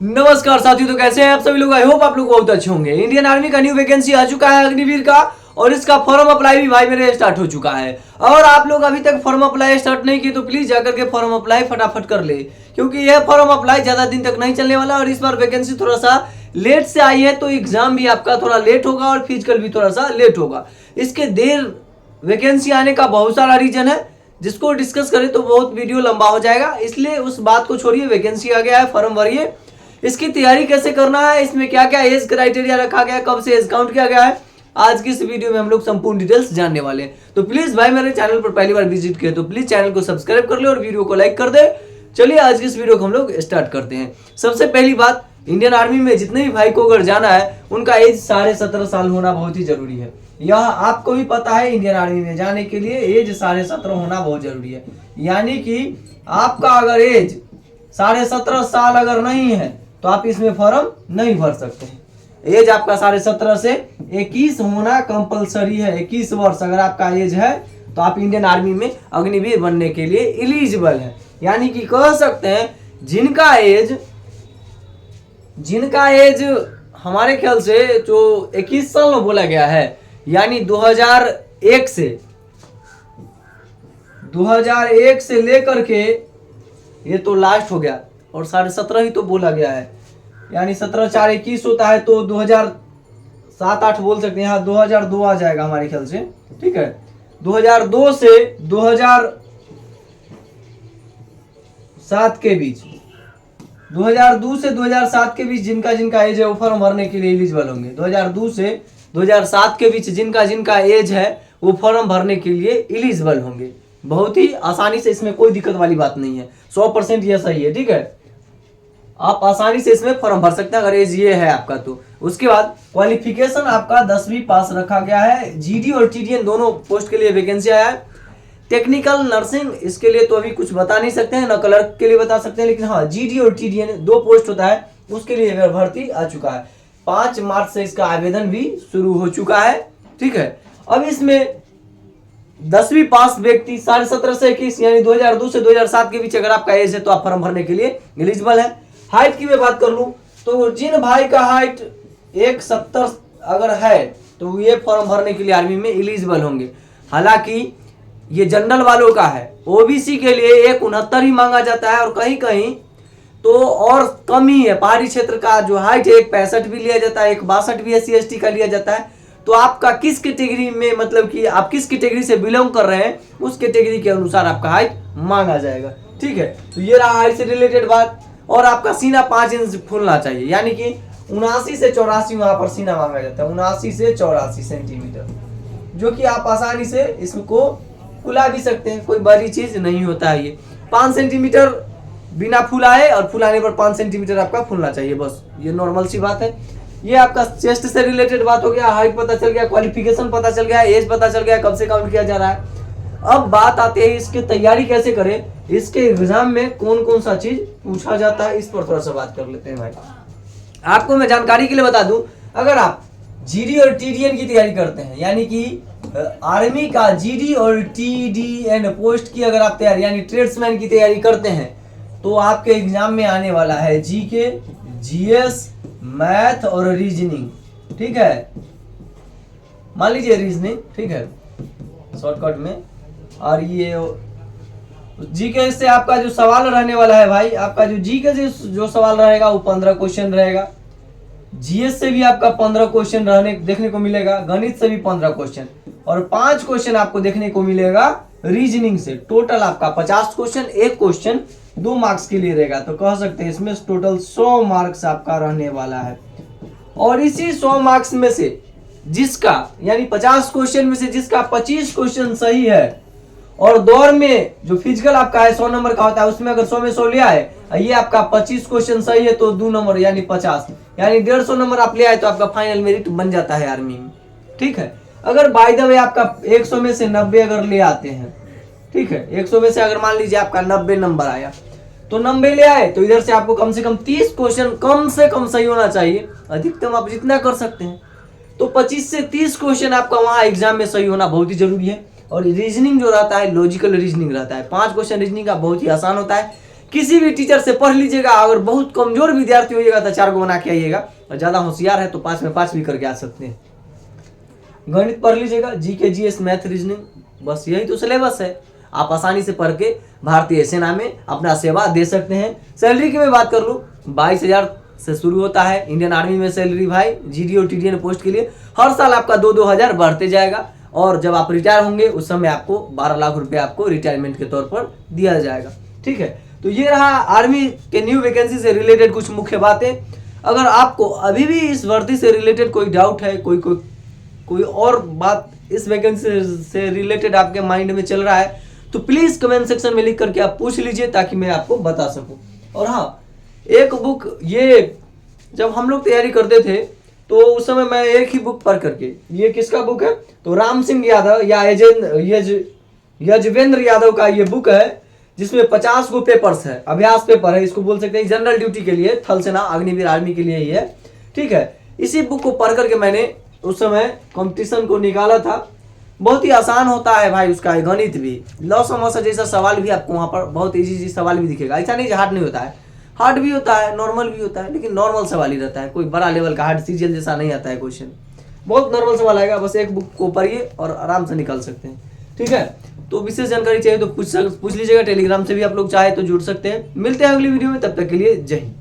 नमस्कार साथियों, तो कैसे हैं आप सभी लोग। आई होप आप लोग बहुत अच्छे होंगे। इंडियन आर्मी का न्यू वैकेंसी आ चुका है अग्निवीर का, और इसका फॉर्म अप्लाई भी भाई मेरे स्टार्ट हो चुका है। और आप लोग अभी तक फॉर्म अप्लाई स्टार्ट नहीं किए तो प्लीज जाकर के फॉर्म अप्लाई फटाफट कर ले, क्योंकि यह फॉर्म अप्लाई ज्यादा दिन तक नहीं चलने वाला। और इस बार वैकेंसी थोड़ा सा लेट से आई है, तो एग्जाम भी आपका थोड़ा लेट होगा और फिजिकल भी थोड़ा सा लेट होगा। इसके देर वैकेंसी आने का बहुत सारा रीजन है, जिसको डिस्कस करें तो बहुत वीडियो लंबा हो जाएगा, इसलिए उस बात को छोड़िए। वैकेंसी आ गया है, फॉर्म भरिए। इसकी तैयारी कैसे करना है, इसमें क्या क्या एज क्राइटेरिया रखा गया है, कब से एज काउंट किया गया है, आज की इस वीडियो में हम लोग संपूर्ण डिटेल्स जानने वाले हैं। तो प्लीज भाई मेरे चैनल पर पहली बार विजिट किए तो प्लीज चैनल को सब्सक्राइब कर ले और वीडियो को लाइक कर दे। चलिए आज की इस वीडियो को हम लोग स्टार्ट करते हैं। सबसे पहली बात, इंडियन आर्मी में जितने भी भाई को अगर जाना है उनका एज 17.5 साल होना बहुत ही जरूरी है। यह आपको भी पता है, इंडियन आर्मी में जाने के लिए एज 17.5 होना बहुत जरूरी है। यानी कि आपका अगर एज 17.5 साल अगर नहीं है तो आप इसमें फॉर्म नहीं भर सकते। एज आपका 17.5 से 21 होना कंपलसरी है। 21 वर्ष अगर आपका एज है तो आप इंडियन आर्मी में अग्निवीर बनने के लिए एलिजिबल है। यानी कि कह सकते हैं जिनका एज हमारे ख्याल से जो 21 साल में बोला गया है, यानी 2001 से लेकर के ये तो लास्ट हो गया, और 17.5 ही तो बोला गया है। यानी 17 4 21 होता है, तो 2007-8 बोल सकते हैं। यहाँ 2002 आ जाएगा हमारे ख्याल से, ठीक है। 2002 से 2007 के बीच, 2002 से 2007 के बीच जिनका एज है वो फॉर्म भरने के लिए एलिजिबल होंगे। 2002 से 2007 के बीच जिनका एज है वो फॉर्म भरने के लिए एलिजिबल होंगे। बहुत ही आसानी से, इसमें कोई दिक्कत वाली बात नहीं है। 100% ये सही है, ठीक है। आप आसानी से इसमें फॉर्म भर सकते हैं अगर एज ये है आपका तो। उसके बाद क्वालिफिकेशन आपका 10वीं पास रखा गया है। जीडी और टीडीएन दोनों पोस्ट के लिए वैकेंसी आया है। टेक्निकल नर्सिंग, इसके लिए तो अभी कुछ बता नहीं सकते हैं, न क्लर्क के लिए बता सकते हैं, लेकिन हाँ जीडी और टीडीएन 2 पोस्ट होता है, उसके लिए भर्ती आ चुका है। 5 मार्च से इसका आवेदन भी शुरू हो चुका है, ठीक है। अब इसमें 10वीं पास व्यक्ति 17.5 से 21 यानी 2002 से 2007 के बीच अगर आपका एज है तो आप फॉर्म भरने के लिए एलिजिबल है। हाइट की मैं बात कर लूं तो जिन भाई का हाइट 1.70 अगर है तो ये फॉर्म भरने के लिए आर्मी में एलिजिबल होंगे। हालांकि ये जनरल वालों का है, ओबीसी के लिए 1.69 ही मांगा जाता है, और कहीं कहीं तो और कम ही है। पहाड़ी क्षेत्र का जो हाइट है 1.65 भी लिया जाता है, 1.62 भी SC/ST का लिया जाता है। तो आपका किस कैटेगरी में, मतलब कि आप किस कैटेगरी से बिलोंग कर रहे हैं, उस कैटेगरी के अनुसार आपका हाइट मांगा जाएगा, ठीक है। तो ये रहा हाइट से रिलेटेड बात। और आपका सीना 5 इंच फूलना चाहिए, यानी कि 79 से 84 वहां पर सीना मांगा जाता है, 79 से 84 सेंटीमीटर, जो कि आप आसानी से इसको फुला भी सकते हैं, कोई बड़ी चीज नहीं होता है। ये 5 सेंटीमीटर बिना फुलाए, और फुलाने पर 5 सेंटीमीटर आपका फूलना चाहिए, बस ये नॉर्मल सी बात है। ये आपका चेस्ट से रिलेटेड बात हो गया, हाइट पता चल गया, क्वालिफिकेशन पता चल गया, एज पता चल गया, कब से काउंट किया जा रहा है। अब बात आती है इसकी तैयारी कैसे करें, इसके एग्जाम में कौन कौन सा चीज पूछा जाता है, इस पर थोड़ा सा बात कर लेते हैं भाई। आपको मैं जानकारी के लिए बता दूं, अगर आप जीडी और टीडीएन की तैयारी करते हैं, यानी कि आर्मी का जीडी और टीडीएन पोस्ट की अगर आप तैयारी, यानी ट्रेड्समैन की तैयारी करते हैं, तो आपके एग्जाम में आने वाला है जीके, जीएस, मैथ और रीजनिंग, ठीक है। मान लीजिए रीजनिंग, ठीक है, शॉर्टकट में। और ये जीके से आपका जो सवाल रहने वाला है भाई, आपका जो जीके से जो सवाल रहेगा वो 15 क्वेश्चन रहेगा। जीएस से भी आपका 15 क्वेश्चन देखने को मिलेगा, गणित से भी 15 क्वेश्चन, और 5 क्वेश्चन आपको देखने को मिलेगा रीजनिंग से। टोटल आपका 50 क्वेश्चन, एक क्वेश्चन 2 मार्क्स के लिए रहेगा। तो कह सकते हैं इसमें टोटल 100 मार्क्स आपका रहने वाला है। और इसी 100 मार्क्स में से जिसका, यानी 50 क्वेश्चन में से जिसका 25 क्वेश्चन सही है, और दौड़ में जो फिजिकल आपका है 100 नंबर का होता है, उसमें अगर 100 में 100 लिया है, ये आपका 25 क्वेश्चन सही है तो 2 नंबर यानी 50, यानी 150 नंबर आप ले आए तो आपका फाइनल मेरिट बन जाता है आर्मी में, ठीक है। अगर बाय द वे आपका 100 में से 90 अगर ले आते हैं, ठीक है, 100 में से अगर मान लीजिए आपका 90 नंबर आया, तो 90 ले आए तो इधर से आपको कम से कम 30 क्वेश्चन कम से कम सही होना चाहिए, अधिकतम आप जितना कर सकते हैं। तो 25 से 30 क्वेश्चन आपका वहां एग्जाम में सही होना बहुत ही जरूरी है। और रीजनिंग जो रहता है लॉजिकल रीजनिंग रहता है, 5 क्वेश्चन रीजनिंग का बहुत ही आसान होता है, किसी भी टीचर से पढ़ लीजिएगा। अगर बहुत कमजोर विद्यार्थी होइएगा तो 4 को बना के आइएगा, और ज़्यादा होशियार है तो 5 में 5 भी करके आ सकते हैं। गणित पढ़ लीजिएगा, जीके, जीएस, मैथ, रीजनिंग, बस यही तो सिलेबस है। आप आसानी से पढ़ के भारतीय सेना में अपना सेवा दे सकते हैं। सैलरी की मैं बात कर लूँ, 22,000 से शुरू होता है इंडियन आर्मी में सैलरी भाई, जीडी और टीडीएन पोस्ट के लिए। हर साल आपका 2-2 हज़ार बढ़ते जाएगा, और जब आप रिटायर होंगे उस समय आपको 12 लाख रुपए आपको रिटायरमेंट के तौर पर दिया जाएगा। ठीक है, तो ये रहा आर्मी के न्यू वैकेंसी से रिलेटेड कुछ मुख्य बातें। अगर आपको अभी भी इस भर्ती से रिलेटेड कोई डाउट है, कोई और बात इस वैकेंसी से रिलेटेड आपके माइंड में चल रहा है, तो प्लीज कमेंट सेक्शन में लिख करके आप पूछ लीजिए, ताकि मैं आपको बता सकूं। और हाँ, एक बुक, ये जब हम लोग तैयारी करते थे तो उस समय मैं एक ही बुक पढ़ करके, ये किसका बुक है, तो राम सिंह यादव या यजवेंद्र यादव का ये बुक है, जिसमें 50 गो पेपर्स है, अभ्यास पेपर है, इसको बोल सकते हैं। जनरल ड्यूटी के लिए, थल सेना, अग्निवीर आर्मी के लिए ही है। ठीक है, इसी बुक को पढ़ करके मैंने उस समय कंपटीशन को निकाला था। बहुत ही आसान होता है भाई उसका गणित भी, लॉ समोसा जैसा सवाल भी आपको वहाँ पर बहुत इजी सवाल भी दिखेगा। ऐसा नहीं हार्ड नहीं होता है, हार्ड भी होता है, नॉर्मल भी होता है, लेकिन नॉर्मल सवाल ही रहता है। कोई बड़ा लेवल का हार्ड सीजीएल जैसा नहीं आता है क्वेश्चन, बहुत नॉर्मल सवाल आएगा। बस एक बुक को पढ़िए और आराम से निकाल सकते हैं। ठीक है, तो विशेष जानकारी चाहिए तो पूछ लीजिएगा। टेलीग्राम से भी आप लोग चाहे तो जुड़ सकते हैं। मिलते हैं अगली वीडियो में, तब तक के लिए जय हिंद।